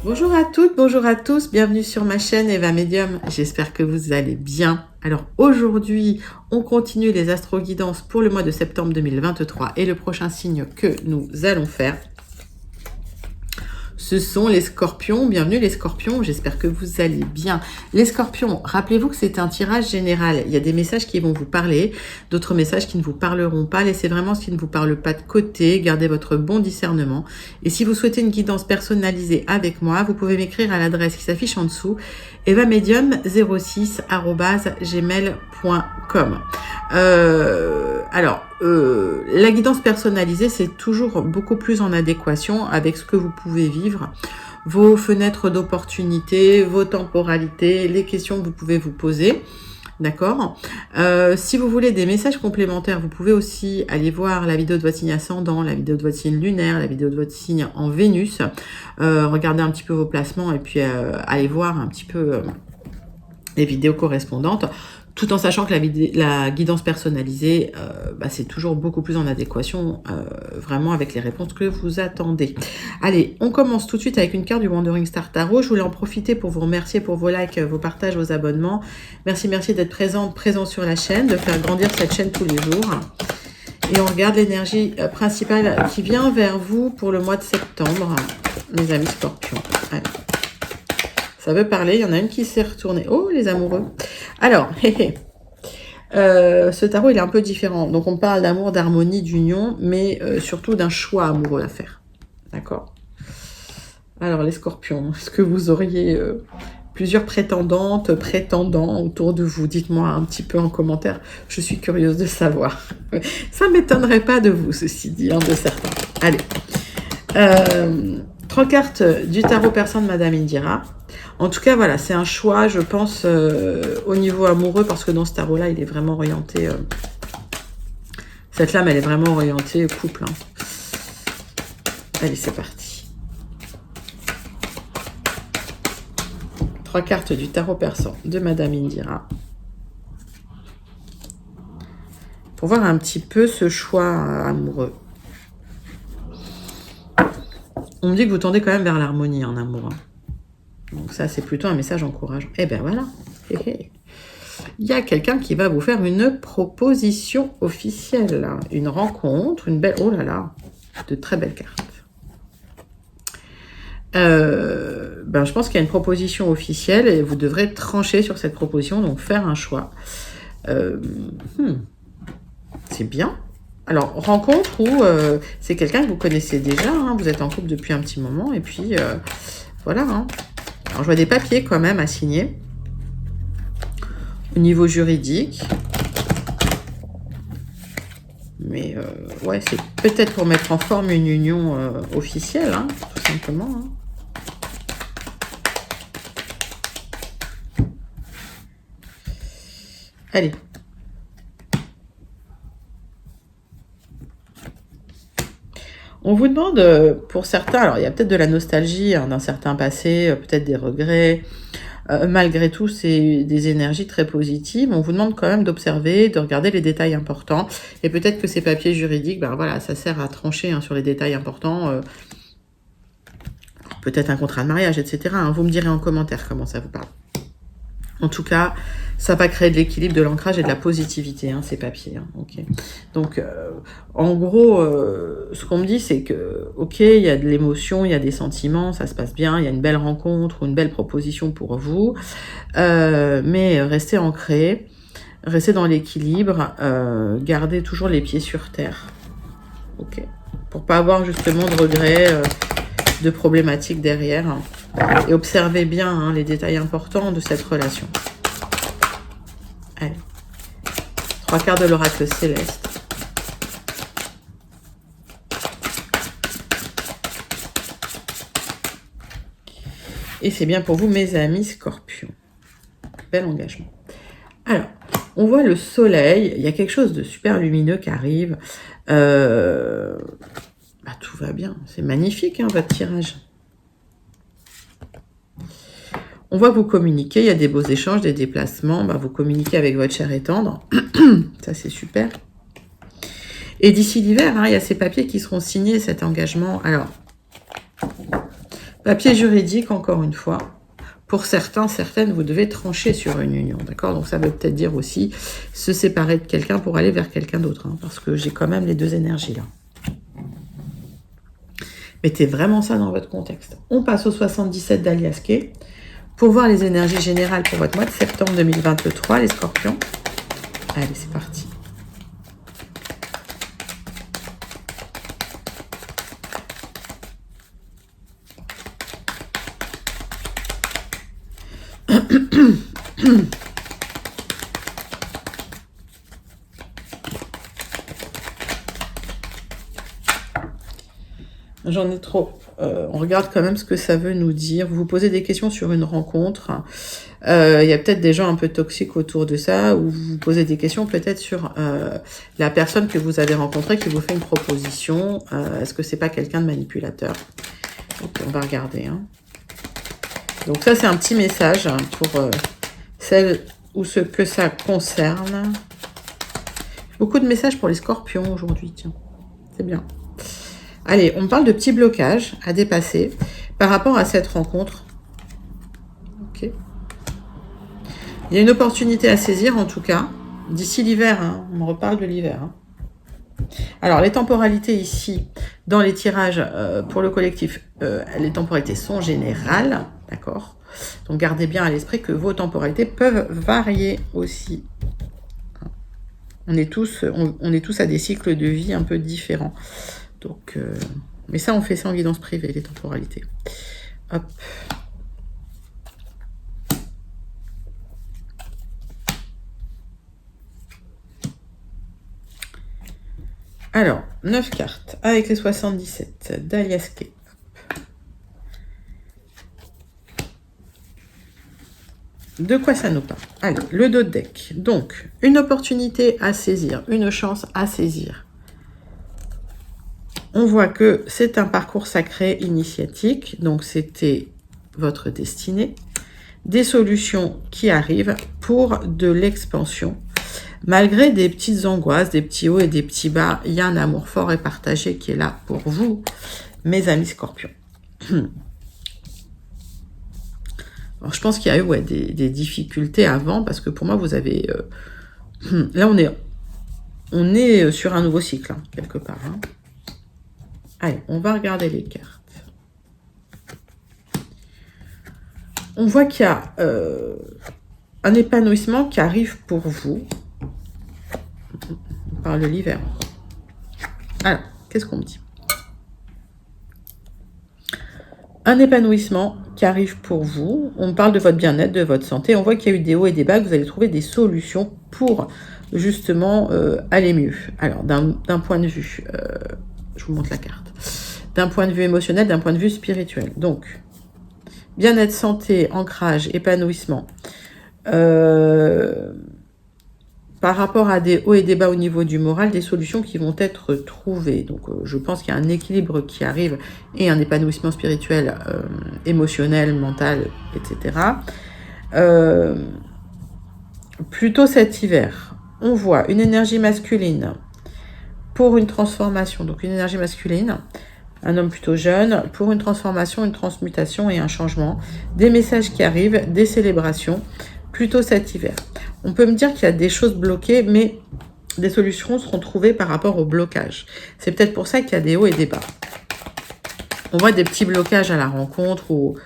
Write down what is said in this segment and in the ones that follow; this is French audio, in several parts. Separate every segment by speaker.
Speaker 1: Bonjour à toutes, bonjour à tous, bienvenue sur ma chaîne Eva Medium, j'espère que vous allez bien. Alors aujourd'hui, on continue les astro-guidances pour le mois de septembre 2023 et le prochain signe que nous allons faire, ce sont les scorpions. Bienvenue les scorpions, j'espère que vous allez bien. Les scorpions, rappelez-vous que c'est un tirage général. Il y a des messages qui vont vous parler, d'autres messages qui ne vous parleront pas. Laissez vraiment ce qui ne vous parle pas de côté, gardez votre bon discernement. Et si vous souhaitez une guidance personnalisée avec moi, vous pouvez m'écrire à l'adresse qui s'affiche en dessous, evamedium06@gmail.com. La guidance personnalisée, c'est toujours beaucoup plus en adéquation avec ce que vous pouvez vivre, vos fenêtres d'opportunité, vos temporalités, les questions que vous pouvez vous poser. D'accord. Si vous voulez des messages complémentaires, vous pouvez aussi aller voir la vidéo de votre signe ascendant, la vidéo de votre signe lunaire, la vidéo de votre signe en Vénus. Regardez un petit peu vos placements et puis allez voir un petit peu les vidéos correspondantes. Tout en sachant que la guidance personnalisée, c'est toujours beaucoup plus en adéquation vraiment avec les réponses que vous attendez. Allez, on commence tout de suite avec une carte du Wandering Star Tarot. Je voulais en profiter pour vous remercier pour vos likes, vos partages, vos abonnements. Merci d'être présent sur la chaîne, de faire grandir cette chaîne tous les jours. Et on regarde l'énergie principale qui vient vers vous pour le mois de septembre, mes amis scorpions. Allez. Ça veut parler, il y en a une qui s'est retournée. Oh, les amoureux. Alors, ce tarot, il est un peu différent. Donc, on parle d'amour, d'harmonie, d'union, mais surtout d'un choix amoureux à faire. D'accord? Alors, les scorpions, est-ce que vous auriez plusieurs prétendantes, prétendants autour de vous? Dites-moi un petit peu en commentaire. Je suis curieuse de savoir. Ça ne m'étonnerait pas de vous, ceci dit, de certains. Allez. 3 cartes du tarot persan de Madame Indira. En tout cas, voilà, c'est un choix, je pense, au niveau amoureux, parce que dans ce tarot-là, il est vraiment orienté... cette lame, elle est vraiment orientée couple. Hein. Allez, c'est parti. 3 cartes du tarot persan de Madame Indira. Pour voir un petit peu ce choix amoureux. On me dit que vous tendez quand même vers l'harmonie en amour. Hein. Donc ça, c'est plutôt un message encourageant. Eh bien voilà. Il y a quelqu'un qui va vous faire une proposition officielle. Une rencontre, une belle... Oh là là, de très belles cartes. Je pense qu'il y a une proposition officielle et vous devrez trancher sur cette proposition, donc faire un choix. C'est bien. Alors, rencontre où c'est quelqu'un que vous connaissez déjà, hein, vous êtes en couple depuis un petit moment, et puis voilà. Hein. Alors, je vois des papiers quand même à signer. Au niveau juridique. Mais ouais, c'est peut-être pour mettre en forme une union officielle, hein, tout simplement. Hein. Allez. On vous demande, pour certains, alors il y a peut-être de la nostalgie hein, d'un certain passé, peut-être des regrets. Malgré tout, c'est des énergies très positives. On vous demande quand même d'observer, de regarder les détails importants. Et peut-être que ces papiers juridiques, voilà, ça sert à trancher hein, sur les détails importants. Peut-être un contrat de mariage, etc. Hein. Vous me direz en commentaire comment ça vous parle. En tout cas, ça va créer de l'équilibre, de l'ancrage et de la positivité, hein, ces papiers. Hein, okay. Donc, en gros, ce qu'on me dit, c'est que, ok, il y a de l'émotion, il y a des sentiments, ça se passe bien, il y a une belle rencontre ou une belle proposition pour vous, mais restez ancré, restez dans l'équilibre, gardez toujours les pieds sur terre, ok, pour pas avoir justement de regrets, de problématiques derrière. Hein. Et observez bien hein, les détails importants de cette relation. Allez. 3 cartes de l'oracle céleste. Et c'est bien pour vous, mes amis scorpions. Bel engagement. Alors, on voit le soleil. Il y a quelque chose de super lumineux qui arrive. Tout va bien. C'est magnifique, hein, votre tirage. On voit que vous communiquez, il y a des beaux échanges, des déplacements, vous communiquez avec votre chair et tendre, ça c'est super. Et d'ici l'hiver, hein, il y a ces papiers qui seront signés, cet engagement. Alors, Papier juridique, encore une fois. Pour certains, certaines, vous devez trancher sur une union, d'accord? Donc ça veut peut-être dire aussi se séparer de quelqu'un pour aller vers quelqu'un d'autre, hein, parce que j'ai quand même les deux énergies là. Mettez vraiment ça dans votre contexte. On passe au 77 d'Alias Kay pour voir les énergies générales pour votre mois de septembre 2023, les scorpions. Allez, c'est parti. J'en ai trop. On regarde quand même ce que ça veut nous dire. Vous vous posez des questions sur une rencontre. Il y a peut-être des gens un peu toxiques autour de ça, ou vous vous posez des questions peut-être sur la personne que vous avez rencontrée qui vous fait une proposition. Est-ce que c'est pas quelqu'un de manipulateur? Ok, on va regarder. Hein. Donc ça, c'est un petit message pour celles ou ceux que ça concerne. Beaucoup de messages pour les scorpions aujourd'hui, tiens. C'est bien. Allez, on parle de petits blocages à dépasser par rapport à cette rencontre. Ok. Il y a une opportunité à saisir, en tout cas, d'ici l'hiver. Hein, on reparle de l'hiver. Hein. Alors, les temporalités ici, dans les tirages pour le collectif, les temporalités sont générales, d'accord? Donc, gardez bien à l'esprit que vos temporalités peuvent varier aussi. On est tous à des cycles de vie un peu différents. Donc, mais ça, on fait ça en guidance privée, les temporalités. Hop. Alors, 9 cartes avec les 77 d'Alias Kay. De quoi ça nous parle? Allez, le dos de deck. Donc, une opportunité à saisir, une chance à saisir. On voit que c'est un parcours sacré initiatique, donc c'était votre destinée. Des solutions qui arrivent pour de l'expansion. Malgré des petites angoisses, des petits hauts et des petits bas, il y a un amour fort et partagé qui est là pour vous, mes amis scorpions. Alors, je pense qu'il y a eu des difficultés avant, parce que pour moi, vous avez... là, on est sur un nouveau cycle, hein, quelque part. Hein. Allez, on va regarder les cartes. On voit qu'il y a un épanouissement qui arrive pour vous. On parle de l'hiver. Alors, qu'est-ce qu'on me dit? Un épanouissement qui arrive pour vous. On parle de votre bien-être, de votre santé. On voit qu'il y a eu des hauts et des bas, que vous allez trouver des solutions pour justement aller mieux. Alors, d'un point de vue... je vous montre la carte. D'un point de vue émotionnel, d'un point de vue spirituel. Donc, bien-être, santé, ancrage, épanouissement. Par rapport à des hauts et des bas au niveau du moral, des solutions qui vont être trouvées. Donc, je pense qu'il y a un équilibre qui arrive et un épanouissement spirituel, émotionnel, mental, etc. Plutôt cet hiver, on voit une énergie masculine pour une transformation, donc une énergie masculine, un homme plutôt jeune, pour une transformation, une transmutation et un changement, des messages qui arrivent, des célébrations, plutôt cet hiver. On peut me dire qu'il y a des choses bloquées, mais des solutions seront trouvées par rapport au blocage. C'est peut-être pour ça qu'il y a des hauts et des bas. On voit des petits blocages à la rencontre ou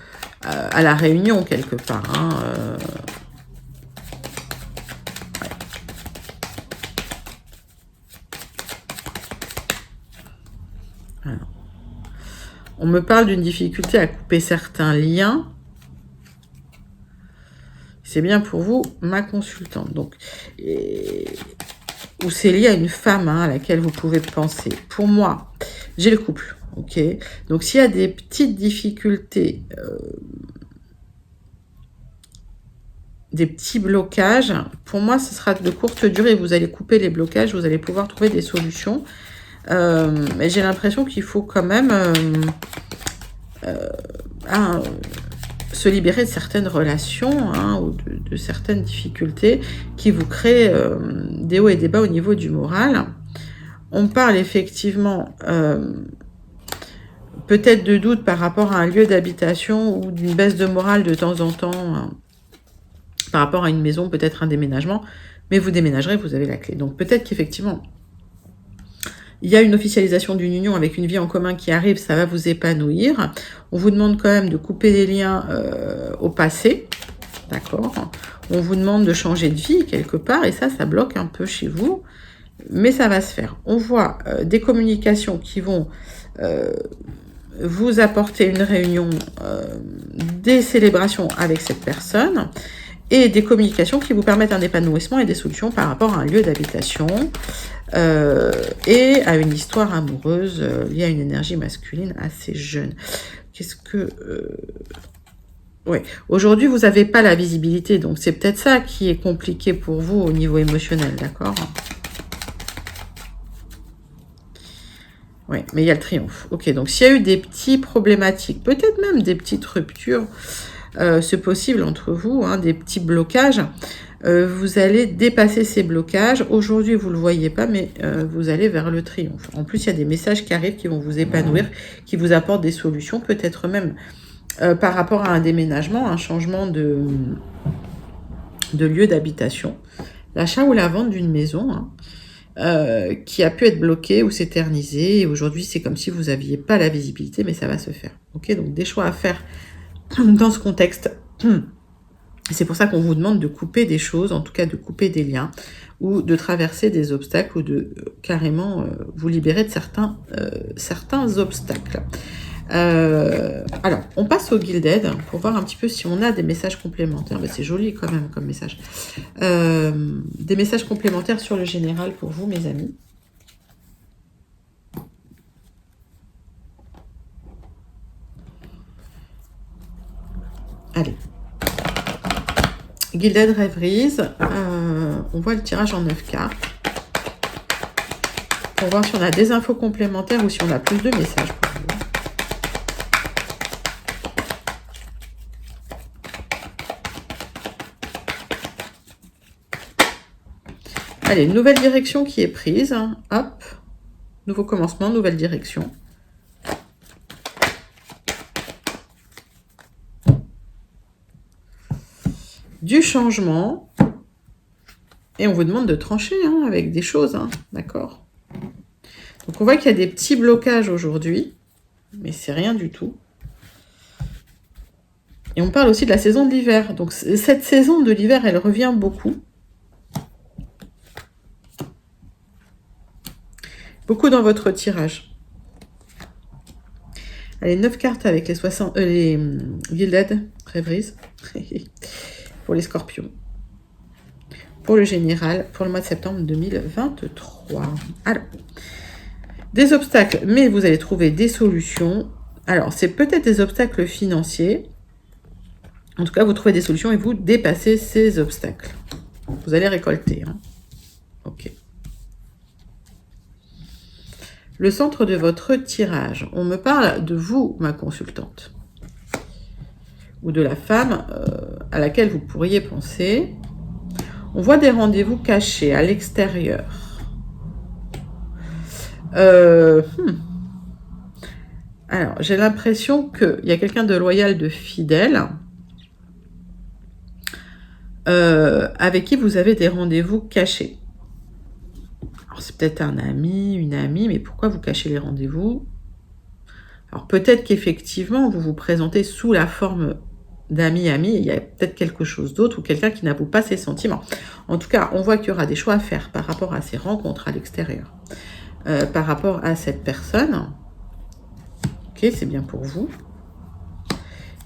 Speaker 1: à la réunion quelque part. Hein, Alors. On me parle d'une difficulté à couper certains liens. C'est bien pour vous, ma consultante. Donc, ou c'est lié à une femme à laquelle vous pouvez penser. Pour moi, j'ai le couple. Ok. Donc, s'il y a des petites difficultés, des petits blocages, pour moi, ce sera de courte durée. Vous allez couper les blocages, vous allez pouvoir trouver des solutions. Mais j'ai l'impression qu'il faut quand même se libérer de certaines relations hein, ou de certaines difficultés qui vous créent des hauts et des bas au niveau du moral. On parle effectivement peut-être de doutes par rapport à un lieu d'habitation ou d'une baisse de morale de temps en temps par rapport à une maison, peut-être un déménagement, mais vous déménagerez, vous avez la clé. Donc peut-être qu'effectivement, il y a une officialisation d'une union avec une vie en commun qui arrive, ça va vous épanouir. On vous demande quand même de couper des liens au passé, d'accord? On vous demande de changer de vie quelque part, et ça bloque un peu chez vous, mais ça va se faire. On voit des communications qui vont vous apporter une réunion, des célébrations avec cette personne, et des communications qui vous permettent un épanouissement et des solutions par rapport à un lieu d'habitation et à une histoire amoureuse liée à une énergie masculine assez jeune. Qu'est-ce que... Ouais. Aujourd'hui, vous n'avez pas la visibilité, donc c'est peut-être ça qui est compliqué pour vous au niveau émotionnel, d'accord? Oui, mais il y a le triomphe. Ok, donc s'il y a eu des petits problématiques, peut-être même des petites ruptures, c'est possible entre vous, hein, des petits blocages, vous allez dépasser ces blocages. Aujourd'hui, vous ne le voyez pas, mais vous allez vers le triomphe. En plus, il y a des messages qui arrivent qui vont vous épanouir, qui vous apportent des solutions, peut-être même par rapport à un déménagement, un changement de lieu d'habitation, l'achat ou la vente d'une maison, hein, qui a pu être bloqué ou s'éterniser. Et aujourd'hui, c'est comme si vous n'aviez pas la visibilité, mais ça va se faire. Ok, donc des choix à faire dans ce contexte. C'est pour ça qu'on vous demande de couper des choses, en tout cas de couper des liens, ou de traverser des obstacles, ou de carrément vous libérer de certains obstacles. Alors, on passe au Gilded pour voir un petit peu si on a des messages complémentaires. Ben, c'est joli quand même comme message. Des messages complémentaires sur le général pour vous, mes amis. Allez. Gilded Rêveries. On voit le tirage en 9 cartes. Pour voir si on a des infos complémentaires ou si on a plus de messages pour vous. Allez, nouvelle direction qui est prise. Hop. Nouveau commencement, nouvelle direction. Du changement. Et on vous demande de trancher hein, avec des choses. Hein, d'accord? Donc on voit qu'il y a des petits blocages aujourd'hui. Mais c'est rien du tout. Et on parle aussi de la saison de l'hiver. Donc cette saison de l'hiver, elle revient beaucoup. Beaucoup dans votre tirage. Allez, 9 cartes avec les Gilded Rêveries. Pour les scorpions. Pour le général, pour le mois de septembre 2023. Alors, des obstacles, mais vous allez trouver des solutions. Alors, c'est peut-être des obstacles financiers. En tout cas, vous trouvez des solutions et vous dépassez ces obstacles. Vous allez récolter. Hein. Ok. Le centre de votre tirage. On me parle de vous, ma consultante. Ou de la femme à laquelle vous pourriez penser. On voit des rendez-vous cachés à l'extérieur. Alors, j'ai l'impression qu'il y a quelqu'un de loyal, de fidèle, avec qui vous avez des rendez-vous cachés. Alors, c'est peut-être un ami, une amie, mais pourquoi vous cachez les rendez-vous? Alors, peut-être qu'effectivement, vous vous présentez sous la forme d'amis, il y a peut-être quelque chose d'autre ou quelqu'un qui n'avoue pas ses sentiments. En tout cas, on voit qu'il y aura des choix à faire par rapport à ces rencontres à l'extérieur. Par rapport à cette personne. Ok, c'est bien pour vous.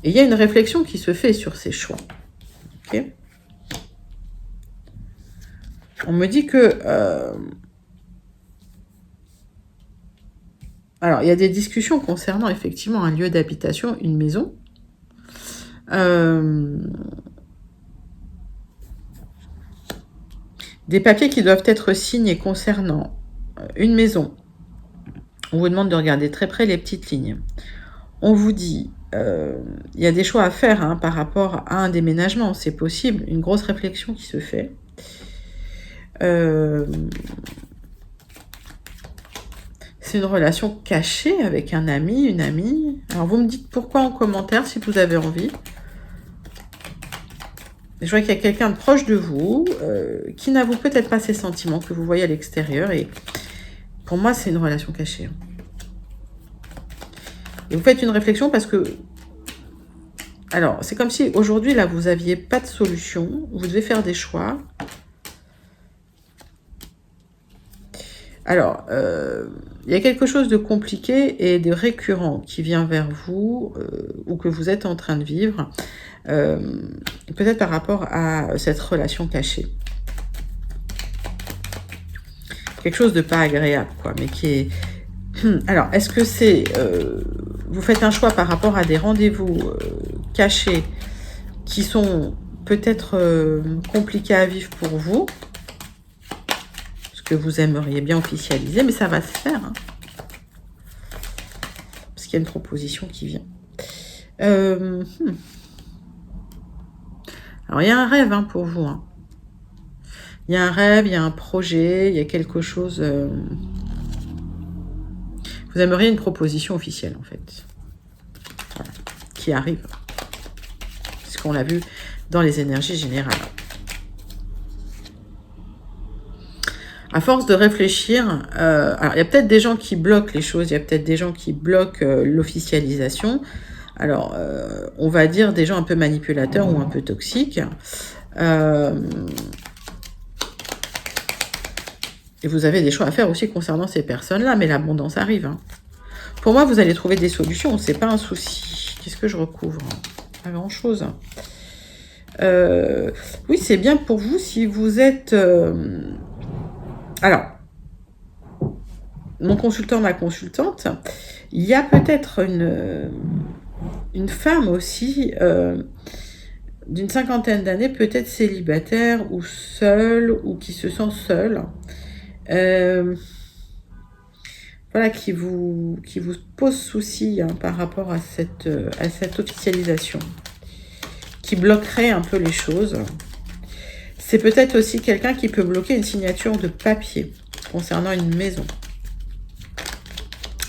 Speaker 1: Et il y a une réflexion qui se fait sur ces choix. Ok. On me dit que... alors, il y a des discussions concernant effectivement un lieu d'habitation, une maison. Des papiers qui doivent être signés concernant une maison. On vous demande de regarder très près les petites lignes. On vous dit, il y a des choix à faire hein, par rapport à un déménagement, c'est possible, une grosse réflexion qui se fait. C'est une relation cachée avec un ami, une amie. Alors, vous me dites pourquoi en commentaire, si vous avez envie. Je vois qu'il y a quelqu'un de proche de vous qui n'avoue peut-être pas ses sentiments que vous voyez à l'extérieur. Et pour moi, c'est une relation cachée. Et vous faites une réflexion parce que... Alors, c'est comme si aujourd'hui, là, vous n'aviez pas de solution. Vous devez faire des choix. Alors, il y a quelque chose de compliqué et de récurrent qui vient vers vous ou que vous êtes en train de vivre. Peut-être par rapport à cette relation cachée. Quelque chose de pas agréable, quoi, mais qui est... Alors, est-ce que c'est... vous faites un choix par rapport à des rendez-vous cachés qui sont peut-être compliqués à vivre pour vous, parce que vous aimeriez bien officialiser, mais ça va se faire, hein, parce qu'il y a une proposition qui vient. Alors, il y a un rêve, hein, pour vous. Hein. Il y a un rêve, il y a un projet, il y a quelque chose... Vous aimeriez une proposition officielle, en fait. Voilà. Qui arrive. C'est ce qu'on l'a vu dans les énergies générales. À force de réfléchir... alors, il y a peut-être des gens qui bloquent les choses. Il y a peut-être des gens qui bloquent l'officialisation. Alors, on va dire des gens un peu manipulateurs ou un peu toxiques. Et vous avez des choix à faire aussi concernant ces personnes-là, mais l'abondance arrive. Hein. Pour moi, vous allez trouver des solutions, c'est pas un souci. Qu'est-ce que je recouvre? Pas grand-chose. Oui, c'est bien pour vous si vous êtes... Alors, mon consultant, ma consultante, il y a peut-être une femme aussi... d'une cinquantaine d'années, peut-être célibataire ou seule, ou qui se sent seule, voilà, qui vous pose souci, hein, par rapport à cette officialisation, qui bloquerait un peu les choses. C'est peut-être aussi quelqu'un qui peut bloquer une signature de papier concernant une maison.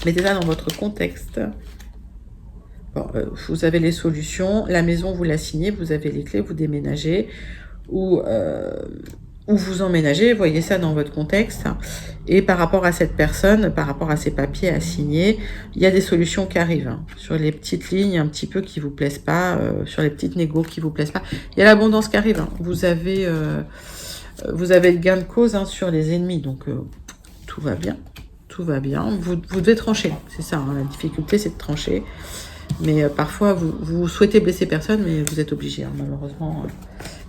Speaker 1: Mettez ça dans votre contexte. Bon, vous avez les solutions, la maison vous la signez, vous avez les clés, vous déménagez, ou vous emménagez, voyez ça dans votre contexte. Et par rapport à cette personne, par rapport à ces papiers à signer, il y a des solutions qui arrivent. Hein, sur les petites lignes un petit peu qui vous plaisent pas, sur les petites négos qui vous plaisent pas. Il y a l'abondance qui arrive. Hein. Vous avez le gain de cause, hein, sur les ennemis, donc tout va bien. Tout va bien. Vous devez trancher, c'est ça. Hein, la difficulté, c'est de trancher. Mais parfois, vous souhaitez blesser personne, mais vous êtes obligé, hein, malheureusement.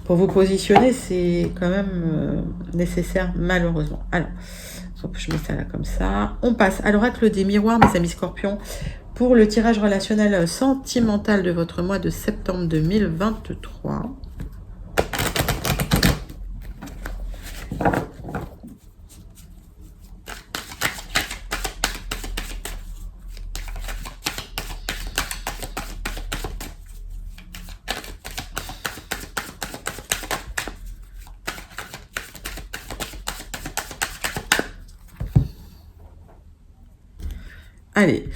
Speaker 1: Pour vous positionner, c'est quand même nécessaire, malheureusement. Alors, je mets ça là comme ça. On passe à l'oracle des miroirs, mes amis scorpions, pour le tirage relationnel sentimental de votre mois de septembre 2023. Allez,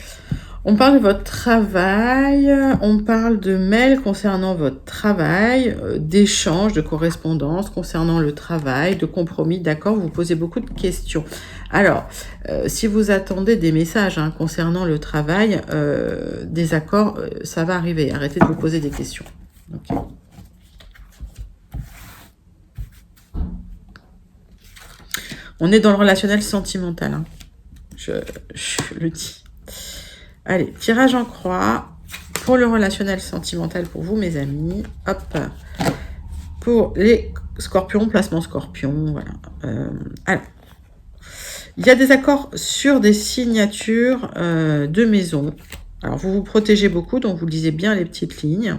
Speaker 1: on parle de votre travail, on parle de mails concernant votre travail, d'échanges, de correspondance concernant le travail, de compromis, d'accord, vous posez beaucoup de questions. Alors, si vous attendez des messages, hein, concernant le travail, des accords, ça va arriver. Arrêtez de vous poser des questions. Okay. On est dans le relationnel sentimental, hein. Je le dis. Allez, tirage en croix pour le relationnel sentimental pour vous, mes amis. Hop. Pour les scorpions, placement scorpion, voilà. Alors, il y a des accords sur des signatures de maison. Alors, vous vous protégez beaucoup, donc vous lisez bien les petites lignes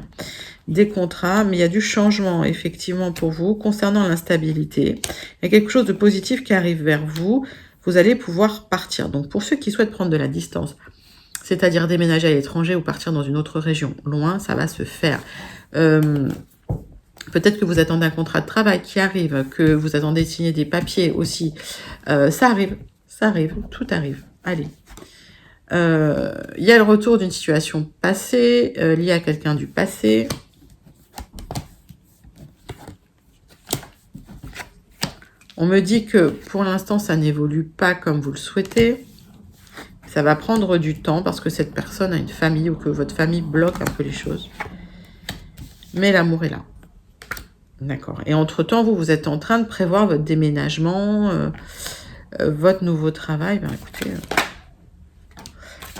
Speaker 1: des contrats, mais il y a du changement, effectivement, pour vous, concernant l'instabilité. Il y a quelque chose de positif qui arrive vers vous. Vous allez pouvoir partir. Donc, pour ceux qui souhaitent prendre de la distance, c'est-à-dire déménager à l'étranger ou partir dans une autre région, loin, ça va se faire. Peut-être que vous attendez un contrat de travail qui arrive, que vous attendez de signer des papiers aussi. Ça arrive, tout arrive. Allez, Il y a le retour d'une situation passée, liée à quelqu'un du passé. On me dit que pour l'instant, ça n'évolue pas comme vous le souhaitez. Ça va prendre du temps parce que cette personne a une famille ou que votre famille bloque un peu les choses. Mais l'amour est là. D'accord. Et entre-temps, vous êtes en train de prévoir votre déménagement, votre nouveau travail. Ben, écoutez,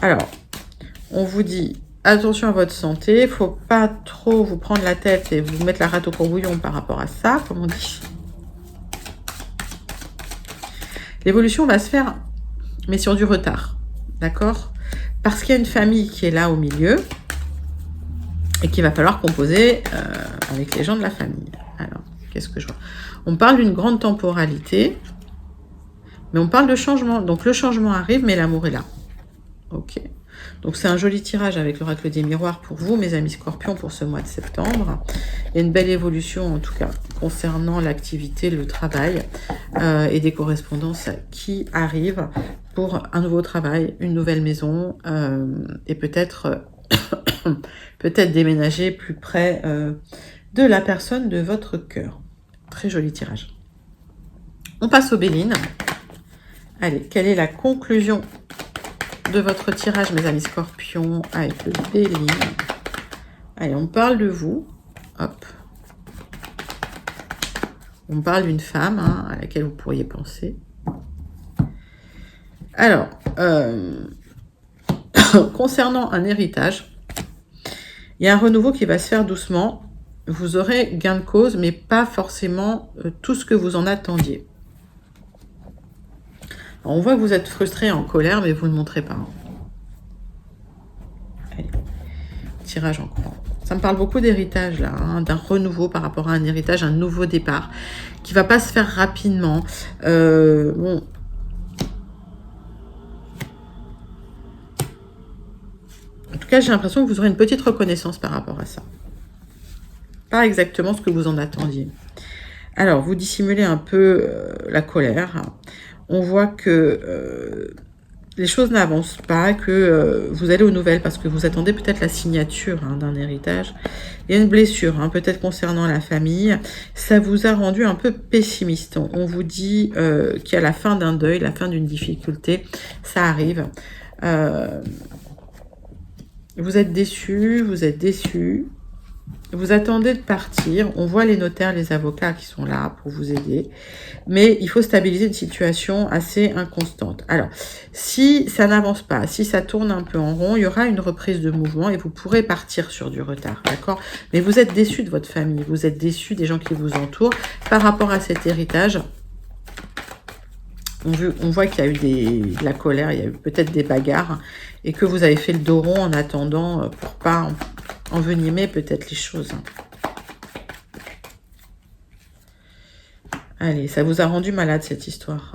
Speaker 1: alors, on vous dit, attention à votre santé. Il ne faut pas trop vous prendre la tête et vous mettre la rate au courbouillon par rapport à ça, comme on dit. L'évolution va se faire, mais sur du retard. D'accord? Parce qu'il y a une famille qui est là au milieu et qu'il va falloir composer avec les gens de la famille. Alors, qu'est-ce que je vois? On parle d'une grande temporalité, mais on parle de changement. Donc, le changement arrive, mais l'amour est là. Ok. Donc, c'est un joli tirage avec l'oracle des miroirs pour vous, mes amis scorpions, pour ce mois de septembre. Il y a une belle évolution, en tout cas, concernant l'activité, le travail et des correspondances qui arrivent pour un nouveau travail, une nouvelle maison et peut-être peut-être déménager plus près de la personne de votre cœur. Très joli tirage. On passe aux Bélines. Allez, quelle est la conclusion de votre tirage, mes amis scorpions, avec le Béline? Allez, on parle de vous. Hop. On parle d'une femme à laquelle vous pourriez penser. Alors, concernant un héritage, il y a un renouveau qui va se faire doucement. Vous aurez gain de cause, mais pas forcément tout ce que vous en attendiez. Alors, on voit que vous êtes frustré, en colère, mais vous ne montrez pas. Allez, tirage en courant. Ça me parle beaucoup d'héritage, là, d'un renouveau par rapport à un héritage, un nouveau départ, qui ne va pas se faire rapidement. Bon. En tout cas, j'ai l'impression que vous aurez une petite reconnaissance par rapport à ça. Pas exactement ce que vous en attendiez. Alors, vous dissimulez un peu la colère. On voit que les choses n'avancent pas, que vous allez aux nouvelles parce que vous attendez peut-être la signature d'un héritage. Il y a une blessure, peut-être concernant la famille. Ça vous a rendu un peu pessimiste. On vous dit qu'il y a la fin d'un deuil, la fin d'une difficulté. Ça arrive. Vous êtes déçu, vous êtes déçu. Vous attendez de partir. On voit les notaires, les avocats qui sont là pour vous aider. Mais il faut stabiliser une situation assez inconstante. Alors, si ça n'avance pas, si ça tourne un peu en rond, il y aura une reprise de mouvement et vous pourrez partir sur du retard. D'accord? Mais vous êtes déçu de votre famille. Vous êtes déçu des gens qui vous entourent par rapport à cet héritage. On voit qu'il y a eu de la colère, il y a eu peut-être des bagarres et que vous avez fait le dos rond en attendant pour pas envenimer peut-être les choses. Allez, ça vous a rendu malade cette histoire.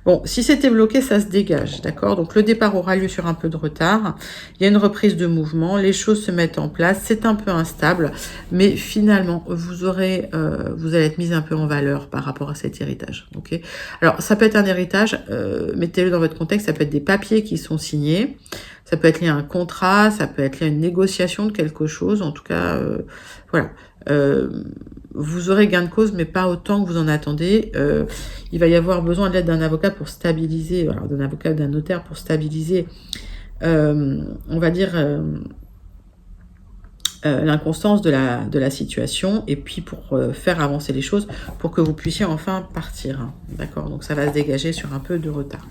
Speaker 1: Bon, si c'était bloqué, ça se dégage, d'accord? Donc le départ aura lieu sur un peu de retard. Il y a une reprise de mouvement, les choses se mettent en place. C'est un peu instable, mais finalement, vous allez être mis un peu en valeur par rapport à cet héritage, ok? Alors, ça peut être un héritage, mettez-le dans votre contexte, ça peut être des papiers qui sont signés, ça peut être lié à un contrat, ça peut être lié à une négociation de quelque chose, en tout cas, voilà. Vous aurez gain de cause, mais pas autant que vous en attendez. Il va y avoir besoin de l'aide d'un avocat pour stabiliser, alors d'un avocat, d'un notaire pour stabiliser, on va dire, l'inconstance de la situation, et puis pour faire avancer les choses, pour que vous puissiez enfin partir. D'accord? Donc ça va se dégager sur un peu de retard.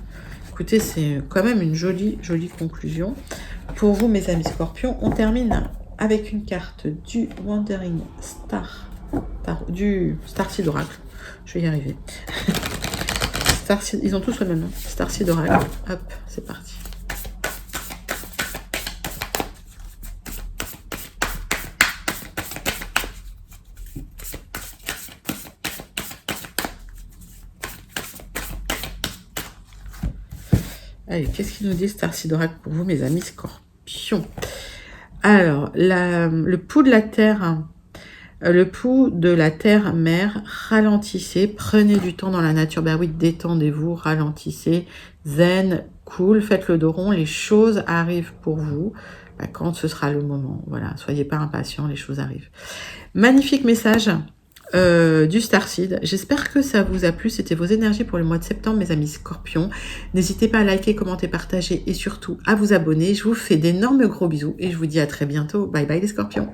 Speaker 1: Écoutez, c'est quand même une jolie conclusion. Pour vous, mes amis scorpions, on termine avec une carte du Wandering Star, du Starseed Oracle. Je vais y arriver. Starseed, ils ont tous le même nom. Starseed Oracle. Hop, c'est parti. Allez, qu'est-ce qu'il nous dit Starseed Oracle pour vous, mes amis scorpions? Alors, le pouls de la Terre Le pouls de la terre-mère, ralentissez, prenez du temps dans la nature. Ben oui, détendez-vous, ralentissez, zen, cool, faites le dos rond, les choses arrivent pour vous quand ce sera le moment. Voilà, soyez pas impatients, les choses arrivent. Magnifique message du Starseed. J'espère que ça vous a plu. C'était vos énergies pour le mois de septembre, mes amis Scorpions. N'hésitez pas à liker, commenter, partager et surtout à vous abonner. Je vous fais d'énormes gros bisous et je vous dis à très bientôt. Bye bye les Scorpions.